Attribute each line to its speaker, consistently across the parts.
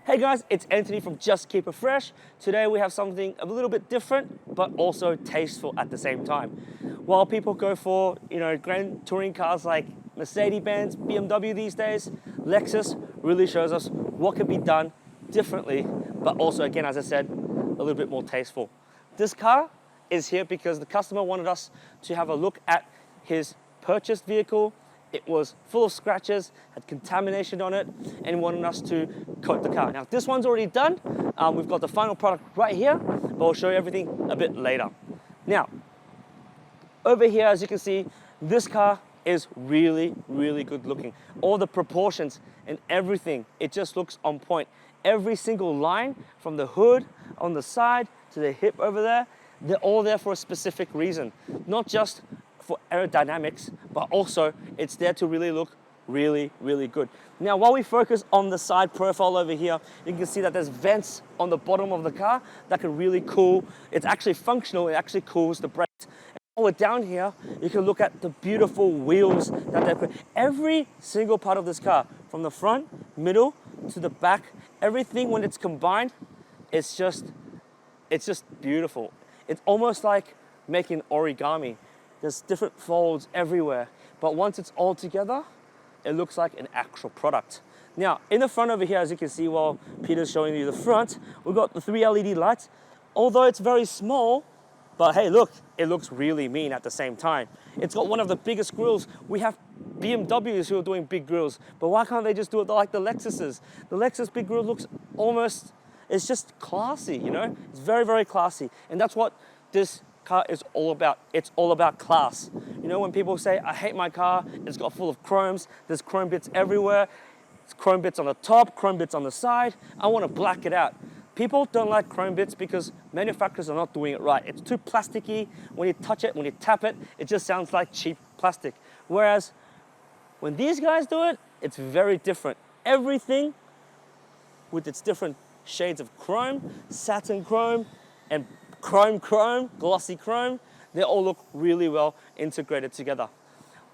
Speaker 1: Hey guys, it's Anthony from Just Keep It Fresh. Today we have something a little bit different, but also tasteful at the same time. While people go for, grand touring cars like Mercedes-Benz, BMW these days, Lexus really shows us what can be done differently, but also, again, as I said, a little bit more tasteful. This car is here because the customer wanted us to have a look at his purchased vehicle. It was full of scratches, had contamination on it, and wanted us to coat the car. Now, this one's already done. We've got the final product right here, but I'll show you everything a bit later. Now, over here, as you can see, this car is really, really good looking. All the proportions and everything, it just looks on point. Every single line from the hood on the side to the hip over there, they're all there for a specific reason. Not just for aerodynamics, but also it's there to really look really, really good. Now, while we focus on the side profile over here, you can see that there's vents on the bottom of the car that can really cool. It's actually functional, it actually cools the brakes. And while we're down here, you can look at the beautiful wheels that they put. Every single part of this car, from the front, middle, to the back, everything when it's combined, it's just beautiful. It's almost like making origami. There's different folds everywhere, but once it's all together, it looks like an actual product. Now, in the front over here, as you can see while Peter's showing you the front, we've got the 3 LED lights. Although it's very small, but hey, look, it looks really mean at the same time. It's got one of the biggest grills. We have BMWs who are doing big grills, but why can't they just do it like the Lexuses? The Lexus big grill looks almost, it's just classy, It's very, very classy. And that's what this car is all about. It's all about class. When people say, I hate my car, it's got full of chromes, there's chrome bits everywhere, it's chrome bits on the top, chrome bits on the side, I want to black it out. People don't like chrome bits because manufacturers are not doing it right. It's too plasticky. When you touch it, when you tap it, it just sounds like cheap plastic. Whereas when these guys do it, it's very different. Everything with its different shades of chrome, satin chrome, and chrome, glossy chrome, they all look really well integrated together.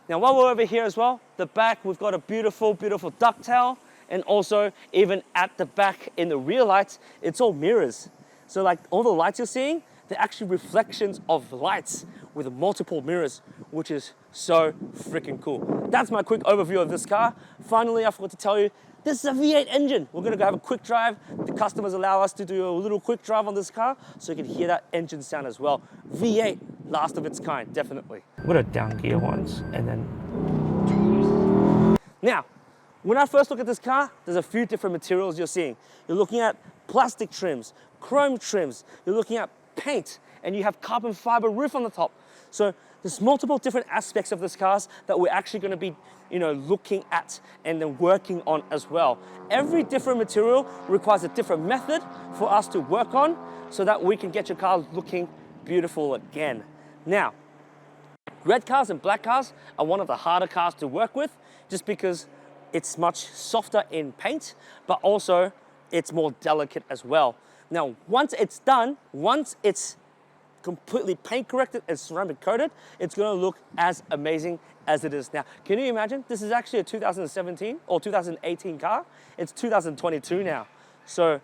Speaker 1: Now, while we're over here as well, the back, we've got a beautiful, beautiful ducktail, and also even at the back in the rear lights, it's all mirrors. So like all the lights you're seeing, they're actually reflections of lights with multiple mirrors, which is so freaking cool. That's my quick overview of this car. Finally, I forgot to tell you, this is a V8 engine. We're gonna go have a quick drive. The customers allow us to do a little quick drive on this car so you can hear that engine sound as well. V8, last of its kind, definitely. I'm gonna down gear once and then. Now, when I first look at this car, there's a few different materials you're seeing. You're looking at plastic trims, chrome trims, you're looking at paint, and you have carbon fiber roof on the top. So there's multiple different aspects of this car that we're actually going to be, looking at and then working on as well. Every different material requires a different method for us to work on so that we can get your car looking beautiful again. Now, red cars and black cars are one of the harder cars to work with just because it's much softer in paint, but also it's more delicate as well. Now, once it's done, once it's completely paint corrected and ceramic coated, it's gonna look as amazing as it is now. Can you imagine? This is actually a 2017 or 2018 car. It's 2022 now. So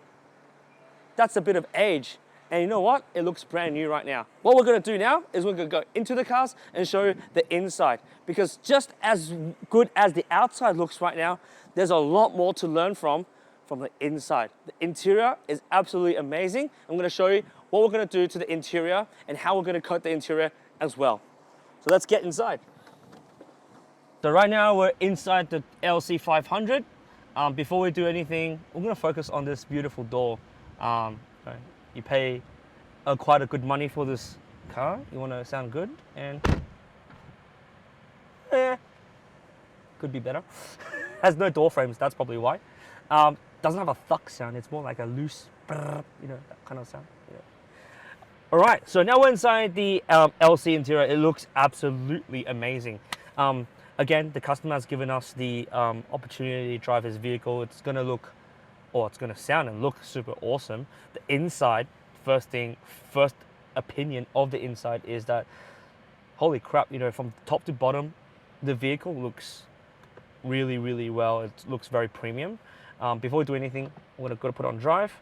Speaker 1: that's a bit of age. And you know what? It looks brand new right now. What we're gonna do now is we're gonna go into the cars and show you the inside. Because just as good as the outside looks right now, there's a lot more to learn from the inside. The interior is absolutely amazing. I'm gonna show you what we're gonna do to the interior and how we're gonna coat the interior as well. So let's get inside. So right now we're inside the LC500. Before we do anything, we're gonna focus on this beautiful door. You pay quite a good money for this car. You wanna sound good, and could be better. Has no door frames, that's probably why. Doesn't have a thunk sound, it's more like a loose, that kind of sound. All right, so now we're inside the LC interior. It looks absolutely amazing. Again, the customer has given us the opportunity to drive his vehicle. It's gonna look, or it's gonna sound and look super awesome. The inside, first opinion of the inside is that, holy crap, from top to bottom, the vehicle looks really, really well. It looks very premium. Before we do anything, we're gonna go put it on drive.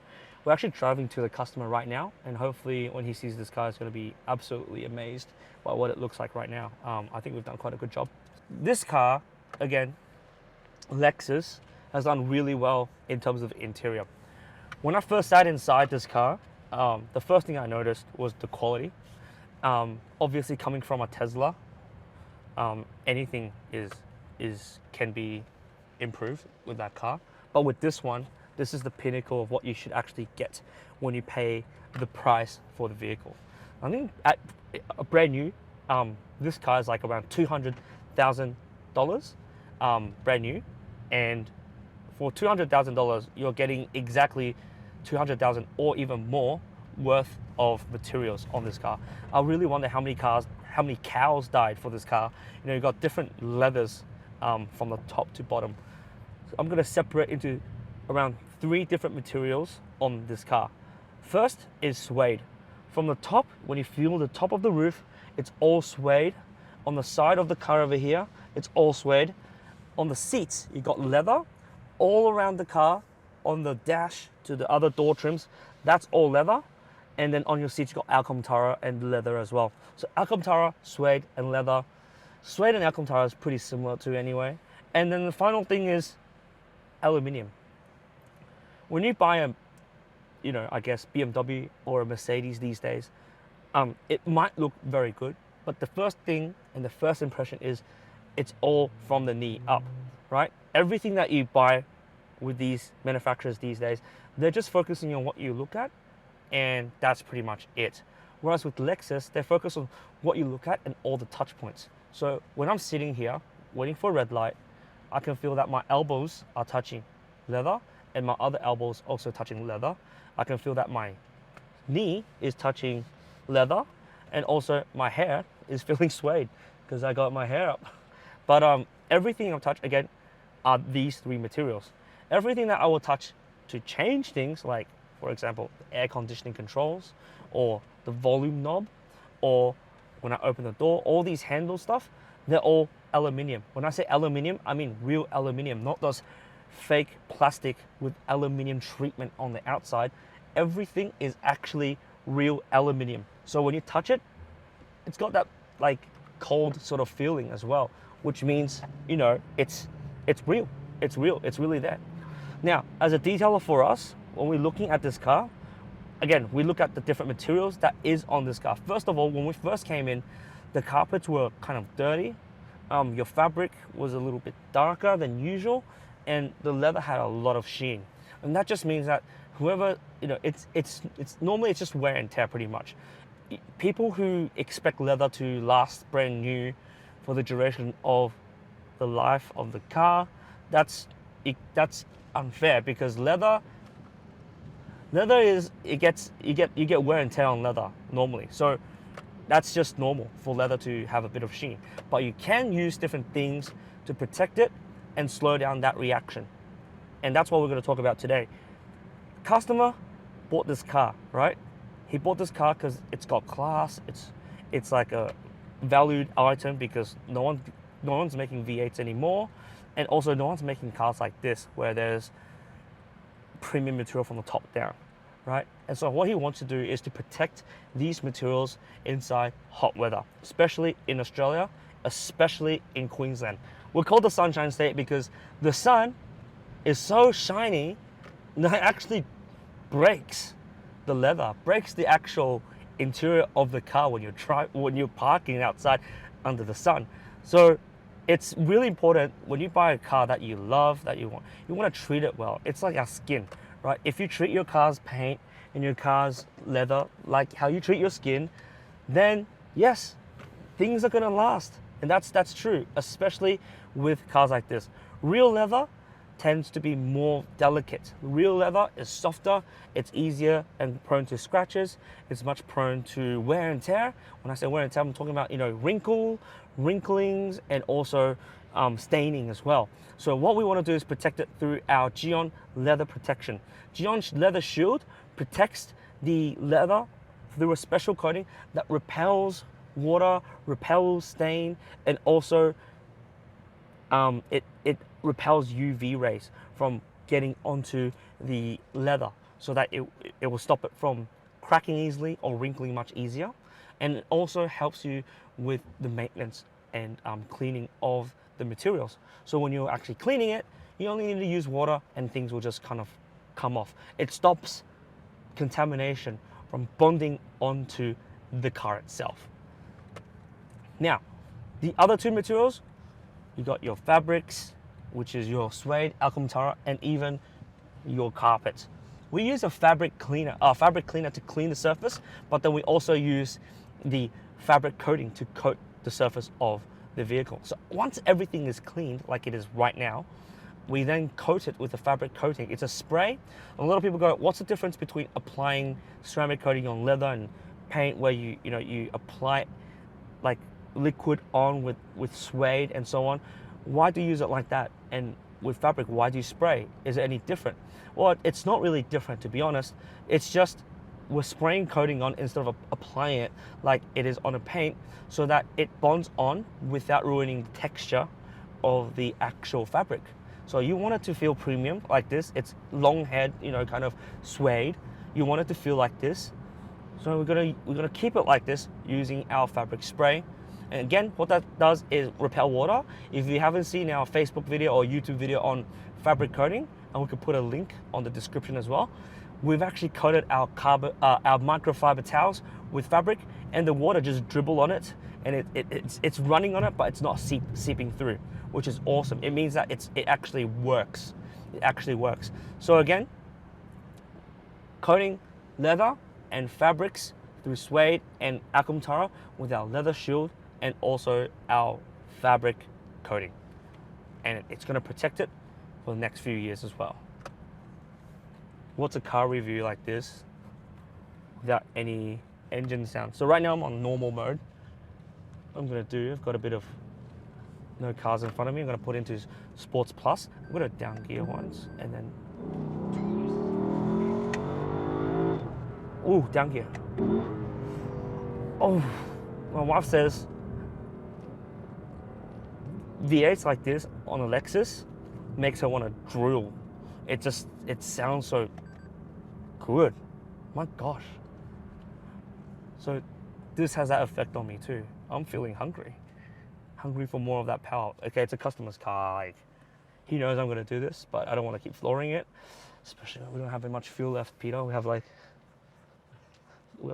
Speaker 1: We're actually driving to the customer right now, and hopefully when he sees this car, he's gonna be absolutely amazed by what it looks like right now. I think we've done quite a good job. This car, again, Lexus, has done really well in terms of interior. When I first sat inside this car, the first thing I noticed was the quality. Obviously, coming from a Tesla, anything can be improved with that car. But with this one, this is the pinnacle of what you should actually get when you pay the price for the vehicle. I think at a brand new, this car is like around $200,000, brand new, and for $200,000, you're getting exactly 200,000 or even more worth of materials on this car. I really wonder how many cows died for this car. You know, you got different leathers from the top to bottom. So I'm gonna separate into around 3 different materials on this car. First is suede. From the top, when you feel the top of the roof, it's all suede. On the side of the car over here, it's all suede. On the seats, you got leather. All around the car, on the dash to the other door trims, that's all leather. And then on your seats, you got Alcantara and leather as well. So Alcantara, suede, and leather. Suede and Alcantara is pretty similar too anyway. And then the final thing is aluminium. When you buy a, I guess BMW or a Mercedes these days, it might look very good, but the first thing and the first impression is it's all from the knee up, right? Everything that you buy with these manufacturers these days, they're just focusing on what you look at, and that's pretty much it. Whereas with Lexus, they focus on what you look at and all the touch points. So when I'm sitting here waiting for a red light, I can feel that my elbows are touching leather and my other elbows also touching leather. I can feel that my knee is touching leather, and also my hair is feeling suede because I got my hair up. But everything I've touched, again, are these 3 materials. Everything that I will touch to change things, like, for example, air conditioning controls, or the volume knob, or when I open the door, all these handle stuff, they're all aluminium. When I say aluminium, I mean real aluminium, not those fake plastic with aluminium treatment on the outside. Everything is actually real aluminium. So when you touch it, it's got that like cold sort of feeling as well, which means, it's real. It's real. It's really there. Now, as a detailer for us, when we're looking at this car, again, we look at the different materials that is on this car. First of all, when we first came in, the carpets were kind of dirty. Your fabric was a little bit darker than usual, and the leather had a lot of sheen. And that just means that whoever, it's normally it's just wear and tear pretty much. People who expect leather to last brand new for the duration of the life of the car, that's unfair, because leather is, you get wear and tear on leather normally. So that's just normal for leather to have a bit of sheen. But you can use different things to protect it and slow down that reaction. And that's what we're going to talk about today. Customer bought this car, right? He bought this car because it's got class. It's like a valued item because no one's making V8s anymore, and also no one's making cars like this where there's premium material from the top down, right? And so what he wants to do is to protect these materials inside hot weather, especially in Australia, especially in Queensland. We're called the Sunshine State because the sun is so shiny that it actually breaks the leather, breaks the actual interior of the car when you're parking outside under the sun. So it's really important when you buy a car that you love, that you want to treat it well. It's like our skin, right? If you treat your car's paint and your car's leather like how you treat your skin, then yes, things are gonna last. And that's true, especially with cars like this. Real leather tends to be more delicate. Real leather is softer, it's easier and prone to scratches. It's much prone to wear and tear. When I say wear and tear, I'm talking about wrinklings, and also staining as well. So what we want to do is protect it through our Geon leather protection. Geon leather shield protects the leather through a special coating that repels water, repels stain, and also it repels UV rays from getting onto the leather so that it will stop it from cracking easily or wrinkling much easier. And it also helps you with the maintenance and cleaning of the materials. So when you're actually cleaning it, you only need to use water and things will just kind of come off. It stops contamination from bonding onto the car itself. Now, the other two materials, you got your fabrics, which is your suede, alcantara, and even your carpet. We use a fabric cleaner to clean the surface, but then we also use the fabric coating to coat the surface of the vehicle. So once everything is cleaned, like it is right now, we then coat it with a fabric coating. It's a spray. A lot of people go, what's the difference between applying ceramic coating on leather and paint where you apply like liquid on with suede and so on? Why do you use it like that? And with fabric, why do you spray? Is it any different? Well, it's not really different, to be honest. It's just we're spraying coating on instead of applying it like it is on a paint, so that it bonds on without ruining the texture of the actual fabric. So you want it to feel premium like this. It's long head, kind of suede. You want it to feel like this. So we're gonna keep it like this using our fabric spray. And again, what that does is repel water. If you haven't seen our Facebook video or YouTube video on fabric coating, and we could put a link on the description as well, we've actually coated our microfiber towels with fabric, and the water just dribble on it, and it's running on it, but it's not seeping through, which is awesome. It means that it actually works. It actually works. So again, coating leather and fabrics through suede and alcantara with our leather shield and also our fabric coating. And it's going to protect it for the next few years as well. What's a car review like this without any engine sound? So right now I'm on normal mode. What I'm going to do, I've got a bit of no cars in front of me. I'm going to put into Sports Plus. I'm going to down gear once and then... Ooh, down gear. Oh, my wife says V8s like this on a Lexus makes her want to drool. It sounds so good. My gosh. So this has that effect on me too. I'm feeling hungry for more of that power. Okay, it's a customer's car. Like, he knows I'm going to do this, but I don't want to keep flooring it. Especially when we don't have very much fuel left, Peter. We have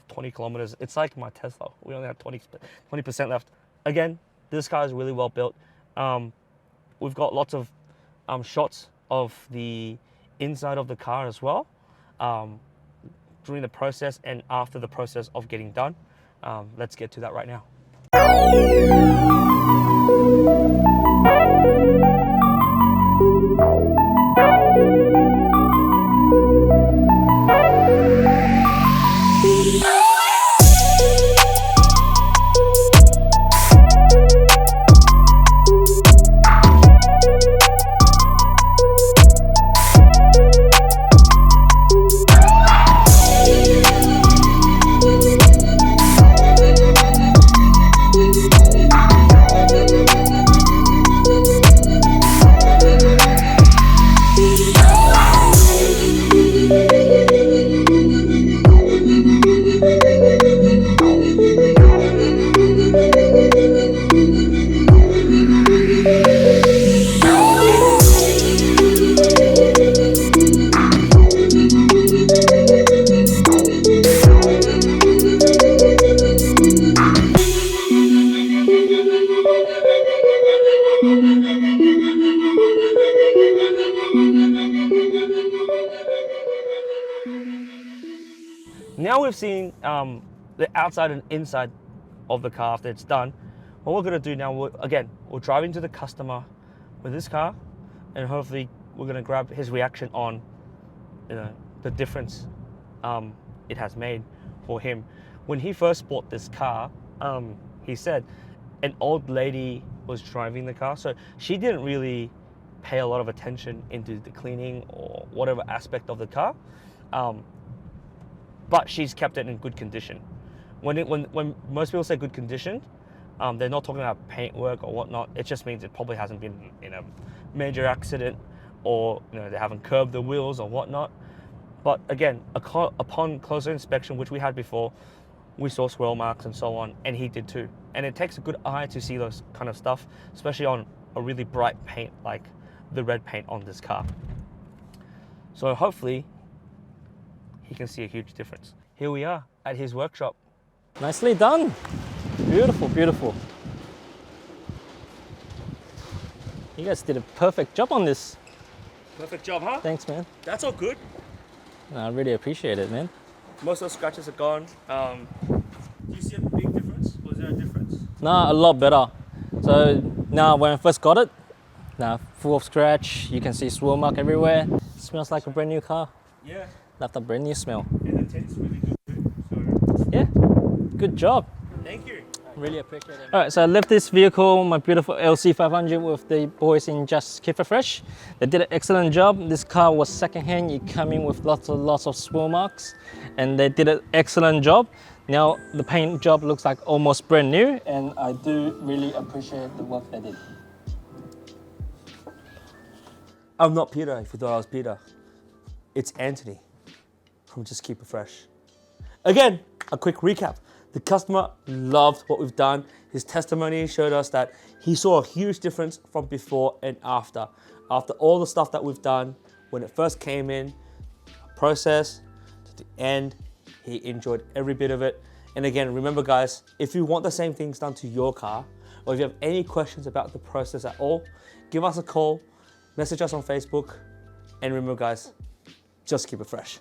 Speaker 1: 20 kilometers. It's like my Tesla. We only have 20% left. Again, this car is really well built. We've got lots of shots of the inside of the car as well, during the process and after the process of getting done. Let's get to that right now. Now we've seen the outside and inside of the car after it's done. What we're going to do now, we're driving to the customer with this car, and hopefully we're going to grab his reaction on the difference it has made for him. When he first bought this car, he said an old lady was driving the car, so she didn't really pay a lot of attention into the cleaning or whatever aspect of the car. But she's kept it in good condition. When most people say good condition, they're not talking about paint work or whatnot. It just means it probably hasn't been in a major accident or they haven't curbed the wheels or whatnot. But again, upon closer inspection, which we had before, we saw swirl marks and so on, and he did too. And it takes a good eye to see those kind of stuff, especially on a really bright paint like the red paint on this car. So hopefully he can see a huge difference. Here we are at his workshop.
Speaker 2: Nicely done. Beautiful, beautiful. You guys did a perfect job on this.
Speaker 1: Perfect job, huh?
Speaker 2: Thanks, man.
Speaker 1: That's all good.
Speaker 2: I really appreciate it, man.
Speaker 1: Most of the scratches are gone. Do you see a big difference? Was there a difference?
Speaker 2: Nah, a lot better. So now when I first got it, now full of scratch, you can see swirl mark everywhere. Smells like a brand new car.
Speaker 1: Yeah.
Speaker 2: Left a brand new smell.
Speaker 1: And the tint's really good too. So
Speaker 2: Yeah, good job.
Speaker 1: thank you.
Speaker 2: Really appreciate it. All right, so I left this vehicle, my beautiful LC500, with the boys in Just Keep It Fresh. They did an excellent job. This car was secondhand. It came in with lots of swirl marks, and they did an excellent job. Now the paint job looks like almost brand new, and I do really appreciate the work they did.
Speaker 1: I'm not Peter, if you thought I was Peter. It's Anthony from Just Keep It Fresh. Again, a quick recap. The customer loved what we've done. His testimony showed us that he saw a huge difference from before and after. After all the stuff that we've done, when it first came in, process to the end, he enjoyed every bit of it. And again, remember guys, if you want the same things done to your car, or if you have any questions about the process at all, give us a call, message us on Facebook, and remember guys, just keep it fresh.